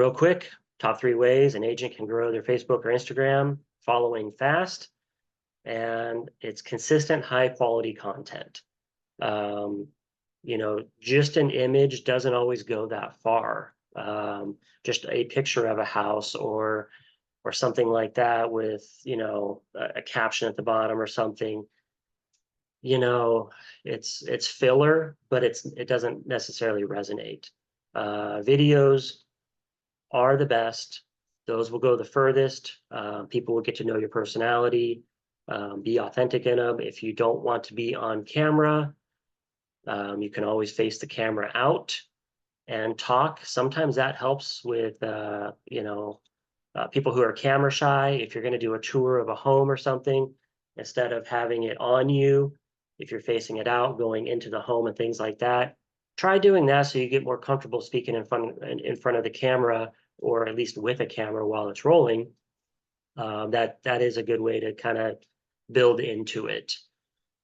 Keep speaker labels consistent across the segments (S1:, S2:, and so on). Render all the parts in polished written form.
S1: real quick, top 3 ways an agent can grow their Facebook or Instagram following fast, and it's consistent, high quality content. Just an image doesn't always go that far. Just a picture of a house or something like that with, a caption at the bottom or something, it's filler, but it doesn't necessarily resonate. Videos are the best. Those will go the furthest. People will get to know your personality, be authentic in them. If you don't want to be on camera, you can always face the camera out and talk. Sometimes that helps with, people who are camera shy. If you're going to do a tour of a home or something, instead of having it on you, if you're facing it out, going into the home and things like that, try doing that so you get more comfortable speaking in front of the camera, or at least with a camera while it's rolling. That is a good way to kind of build into it.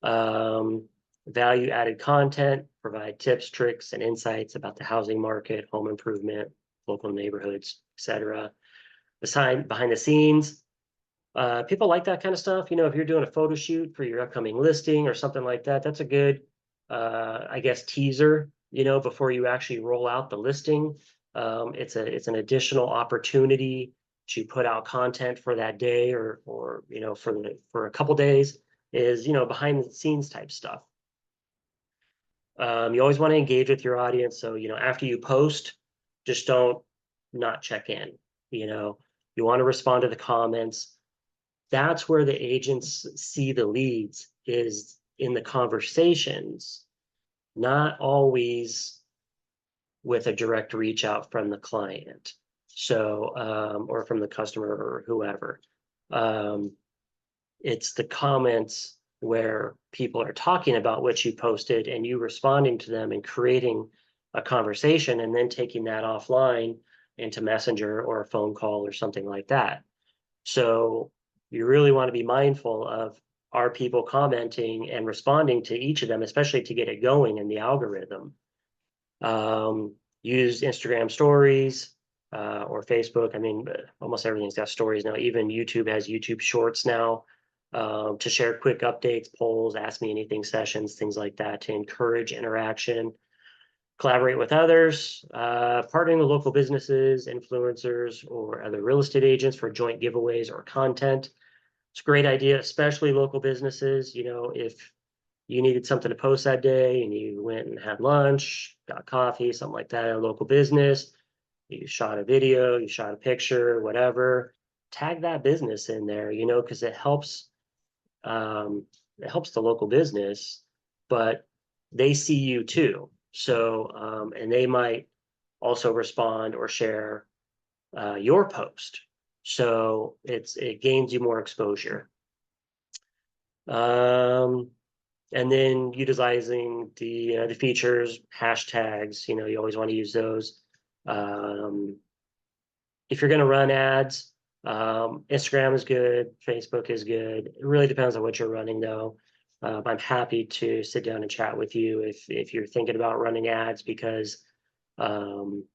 S1: Value added content, provide tips, tricks, and insights about the housing market, home improvement, local neighborhoods, etc. Behind the scenes, people like that kind of stuff. If you're doing a photo shoot for your upcoming listing or something like that, that's a good, I guess, teaser, before you actually roll out the listing. It's an additional opportunity to put out content for that day or for a couple days, is, behind the scenes type stuff. You always want to engage with your audience. So, after you post, just don't not check in. You want to respond to the comments. That's where the agents see the leads, is in the conversations, not always with a direct reach out from the client. So, or from the customer or whoever. It's the comments where people are talking about what you posted and you responding to them and creating a conversation, and then taking that offline into Messenger or a phone call or something like that. So you really want to be mindful of, are people commenting and responding to each of them, especially to get it going in the algorithm. Use Instagram stories or Facebook. I mean, almost everything's got stories now. Even YouTube has YouTube Shorts now, to share quick updates, polls, ask me anything sessions, things like that, to encourage interaction. Collaborate with others, partnering with local businesses, influencers, or other real estate agents for joint giveaways or content. It's a great idea, especially local businesses. If you needed something to post that day and you went and had lunch, got coffee, something like that at a local business, you shot a video, you shot a picture, whatever, tag that business in there, because it helps the local business, but they see you too. So, and they might also respond or share your post. So it gains you more exposure. And then utilizing the features, hashtags, you always want to use those. If you're going to run ads, Instagram is good, Facebook is good. It really depends on what you're running, though. I'm happy to sit down and chat with you if you're thinking about running ads, because you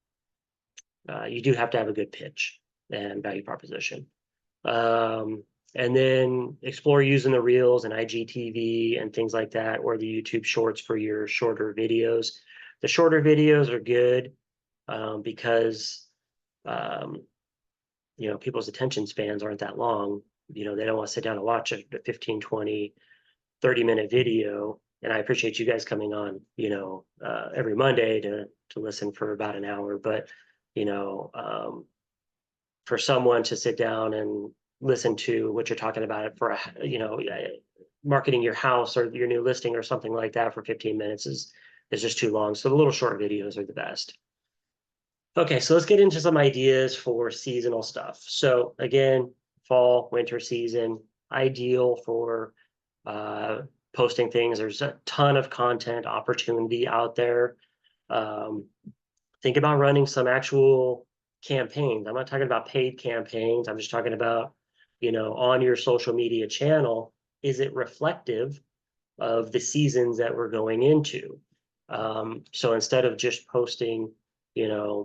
S1: do have to have a good pitch and value proposition. And then explore using the Reels and IGTV and things like that, or the YouTube Shorts for your shorter videos. The shorter videos are good because people's attention spans aren't that long. They don't want to sit down and watch a 15, 20, 30-minute video. And I appreciate you guys coming on, every Monday to listen for about an hour. But, for someone to sit down and listen to what you're talking about for, marketing your house or your new listing or something like that for 15 minutes is just too long. So the little short videos are the best. Okay, so let's get into some ideas for seasonal stuff. So again, fall, winter season, ideal for posting things. There's a ton of content opportunity out there. Think about running some actual campaigns. I'm not talking about paid campaigns. I'm just talking about, on your social media channel, is it reflective of the seasons that we're going into? So instead of just posting,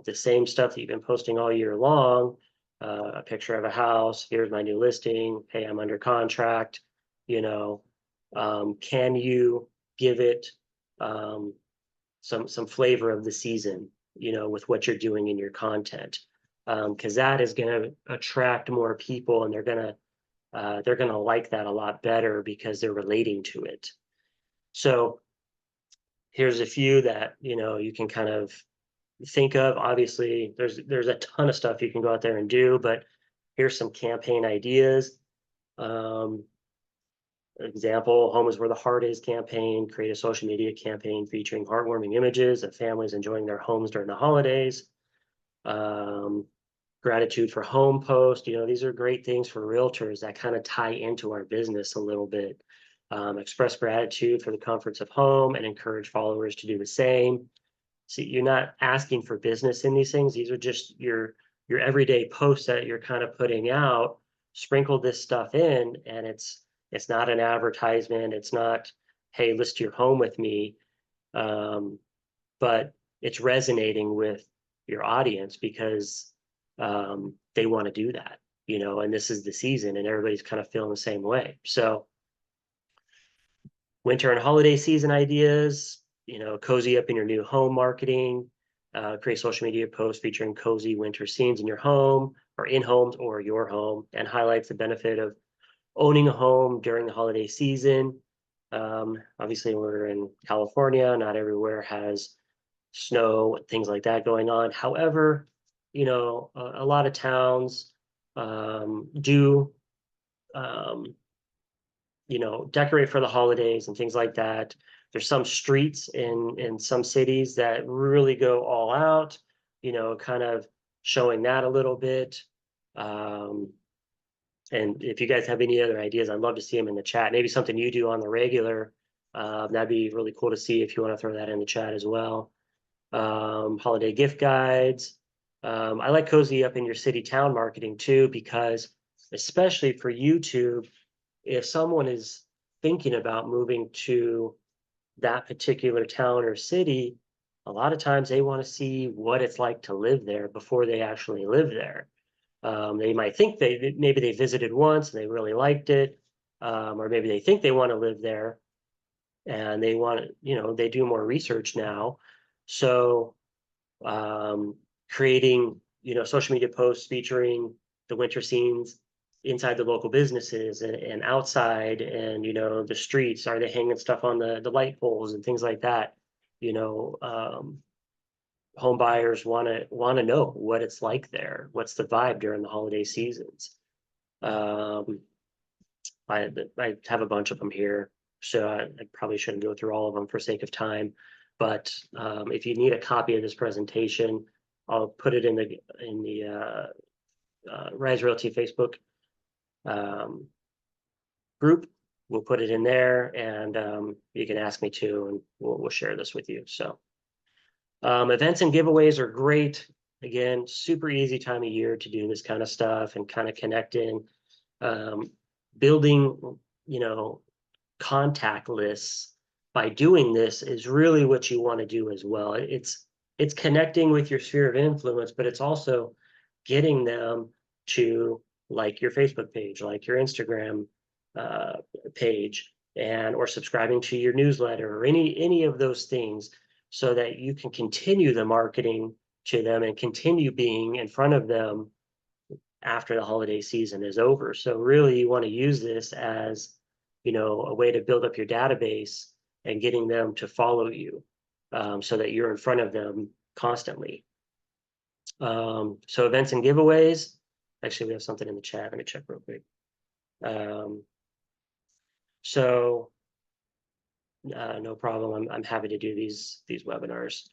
S1: the same stuff that you've been posting all year long, a picture of a house, here's my new listing, hey, I'm under contract, can you give it some flavor of the season, with what you're doing in your content, because that is going to attract more people, and they're gonna like that a lot better because they're relating to it. So here's a few that you can kind of think of. Obviously, there's a ton of stuff you can go out there and do, but here's some campaign ideas. Um, Example, Home is Where the Heart Is campaign. Create a social media campaign featuring heartwarming images of families enjoying their homes during the holidays. Um, Gratitude for home post. These are great things for realtors that kind of tie into our business a little bit. Express gratitude for the comforts of home and encourage followers to do the same. See, you're not asking for business in these things. These are just your everyday posts that you're kind of putting out. Sprinkle this stuff in, and it's not an advertisement. It's not, hey, list your home with me. But it's resonating with your audience because they want to do that, and this is the season, and everybody's kind of feeling the same way. So winter and holiday season ideas, cozy up in your new home marketing, create social media posts featuring cozy winter scenes in your home or in homes or your home, and highlights the benefit of owning a home during the holiday season. Obviously, we're in California, not everywhere has snow, things like that going on. However, a lot of towns do um, decorate for the holidays and things like that. There's some streets in some cities that really go all out, kind of showing that a little bit. Um, and if you guys have any other ideas, I'd love to see them in the chat. Maybe something you do on the regular. That'd be really cool to see if you want to throw that in the chat as well. Holiday gift guides. I like cozy up in your city town marketing too, because especially for YouTube, if someone is thinking about moving to that particular town or city, a lot of times they want to see what it's like to live there before they actually live there. They might think maybe they visited once and they really liked it, or maybe they think they want to live there and they want to, they do more research now. So creating, social media posts featuring the winter scenes inside the local businesses and outside, and the streets. Are they hanging stuff on the light poles and things like that? Home buyers want to know what it's like there. What's the vibe during the holiday seasons? Um, I have a bunch of them here, so I probably shouldn't go through all of them for sake of time. But if you need a copy of this presentation, I'll put it in the Rise Realty Facebook group. We'll put it in there, and you can ask me to, and we'll share this with you. So events and giveaways are great. Again, super easy time of year to do this kind of stuff and kind of connecting, building, contact lists by doing this is really what you want to do as well. It's connecting with your sphere of influence, but it's also getting them to like your Facebook page, like your Instagram page, and or subscribing to your newsletter or any of those things, so that you can continue the marketing to them and continue being in front of them after the holiday season is over. So really you want to use this as, a way to build up your database and getting them to follow you, so that you're in front of them constantly. So events and giveaways. Actually, we have something in the chat. Let me check real quick. No problem. I'm happy to do these webinars.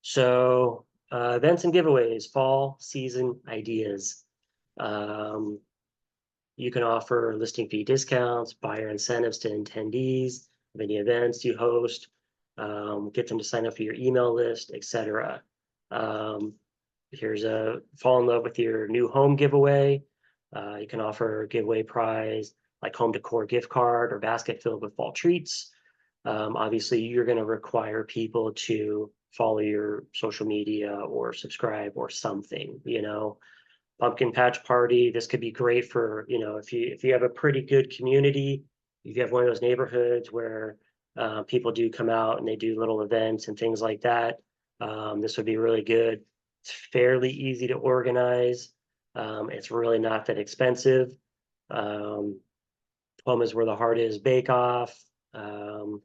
S1: So events and giveaways, fall season ideas. You can offer listing fee discounts, buyer incentives to attendees of any events you host, get them to sign up for your email list, etc. Here's a fall in love with your new home giveaway. You can offer a giveaway prize like home decor gift card or basket filled with fall treats. Obviously, you're going to require people to follow your social media or subscribe or something, you know. Pumpkin patch party, this could be great for, you know, if you have a pretty good community, if you have one of those neighborhoods where people do come out and they do little events and things like that, this would be really good. It's fairly easy to organize. It's really not that expensive. Um, Home is where the heart is bake off. Um,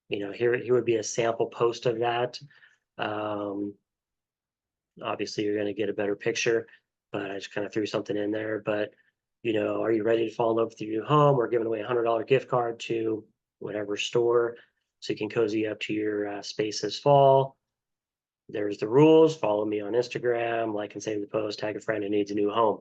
S1: you know, here would be a sample post of that. Um, Obviously, you're going to get a better picture, but I just kind of threw something in there. But, you know, are you ready to fall in love with your new home? We're giving away a $100 gift card to whatever store so you can cozy up to your space this fall. There's the rules. Follow me on Instagram, like and save the post, tag a friend who needs a new home.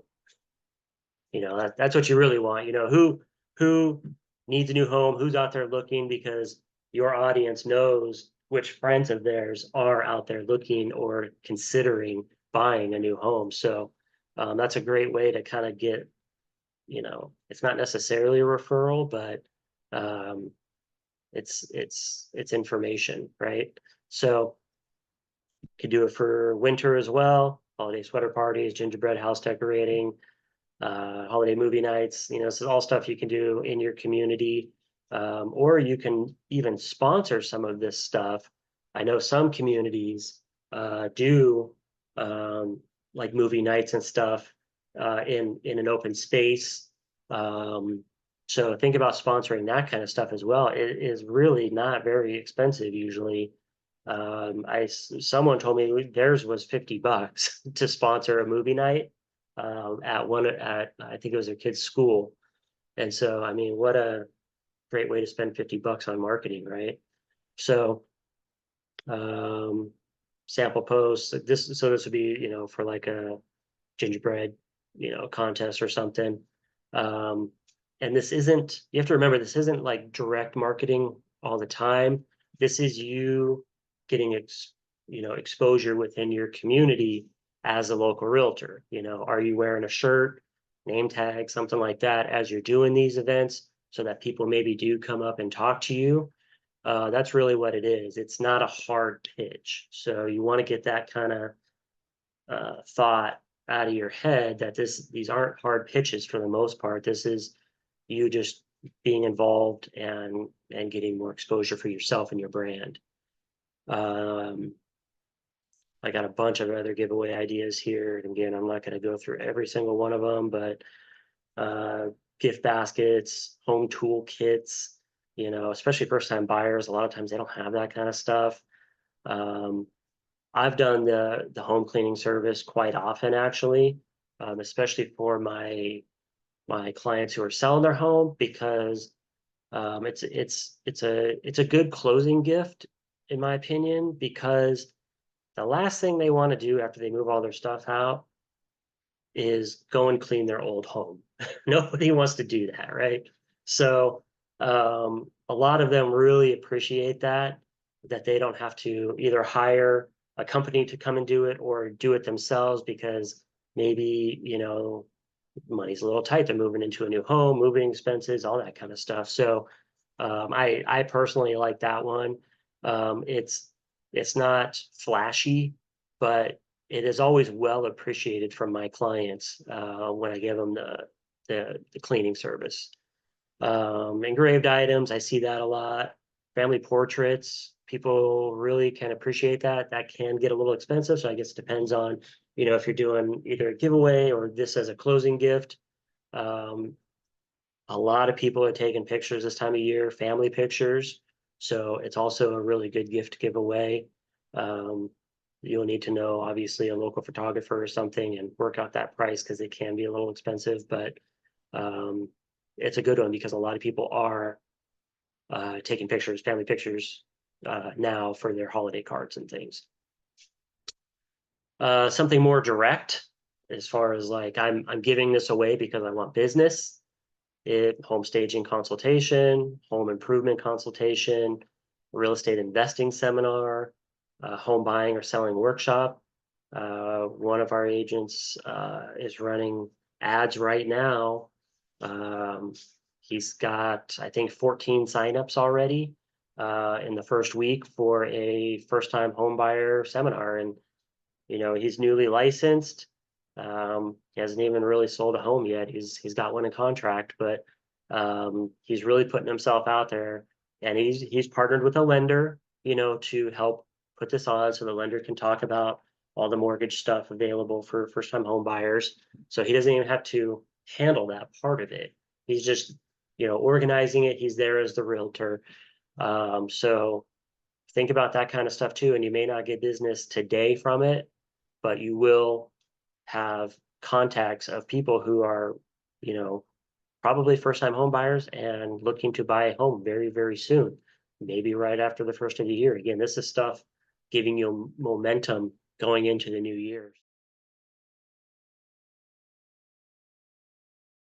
S1: You know, that's what you really want. You know, who needs a new home, who's out there looking, because your audience knows which friends of theirs are out there looking or considering buying a new home. So that's a great way to kind of get, you know, it's not necessarily a referral, but um, it's information, right? So you could do it for winter as well, holiday sweater parties, gingerbread house decorating, holiday movie nights. You know, this is all stuff you can do in your community, or you can even sponsor some of this stuff. I know some communities do like movie nights and stuff in an open space. Um, so think about sponsoring that kind of stuff as well. It is really not very expensive usually. Someone told me theirs was $50 to sponsor a movie night at I think it was their kid's school. And so, I mean, what a great way to spend $50 on marketing, right? So, um, sample posts like this. So this would be, you know, for like a gingerbread, you know, contest or something. Um, and this isn't, you have to remember, this isn't like direct marketing all the time. This is you getting you know, exposure within your community as a local realtor. You know, are you wearing a shirt, name tag, something like that as you're doing these events so that people maybe do come up and talk to you? That's really what it is. It's not a hard pitch. So you want to get that kind of thought out of your head that these aren't hard pitches for the most part. This is you just being involved and getting more exposure for yourself and your brand. Um, I got a bunch of other giveaway ideas here. And again, I'm not going to go through every single one of them, but uh, gift baskets, home tool kits, you know, especially first time buyers. A lot of times they don't have that kind of stuff. Um, I've done the home cleaning service quite often, actually, especially for my clients who are selling their home because it's a good closing gift, in my opinion, because the last thing they want to do after they move all their stuff out is go and clean their old home. Nobody wants to do that, right? So a lot of them really appreciate that they don't have to either hire a company to come and do it or do it themselves because maybe, you know, money's a little tight. They're moving into a new home, moving expenses, all that kind of stuff. So I personally like that one. It's not flashy, but it is always well appreciated from my clients when I give them the cleaning service. Engraved items, I see that a lot. Family portraits, people really can appreciate that. That can get a little expensive, so I guess it depends on, you know, if you're doing either a giveaway or this as a closing gift. Um, a lot of people are taking pictures this time of year, family pictures. So it's also a really good gift to give away. Um, you'll need to know, obviously, a local photographer or something and work out that price because it can be a little expensive, but um, it's a good one because a lot of people are taking pictures, family pictures now for their holiday cards and things. Something more direct as far as like I'm giving this away because I want business. Home staging consultation, home improvement consultation, real estate investing seminar, home buying or selling workshop. One of our agents is running ads right now. Um, he's got, I think, 14 signups already. in the first week for a first-time home buyer seminar. And, he's newly licensed. He hasn't even really sold a home yet. He's got one in contract, but he's really putting himself out there, and he's partnered with a lender, to help put this on so the lender can talk about all the mortgage stuff available for first-time home buyers. So he doesn't even have to handle that part of it. He's just, organizing it. He's there as the realtor. So think about that kind of stuff too. And you may not get business today from it, but you will have contacts of people who are, you know, probably first-time home buyers and looking to buy a home very, very soon, maybe right after the first of the year. Again, this is stuff giving you momentum going into the new year.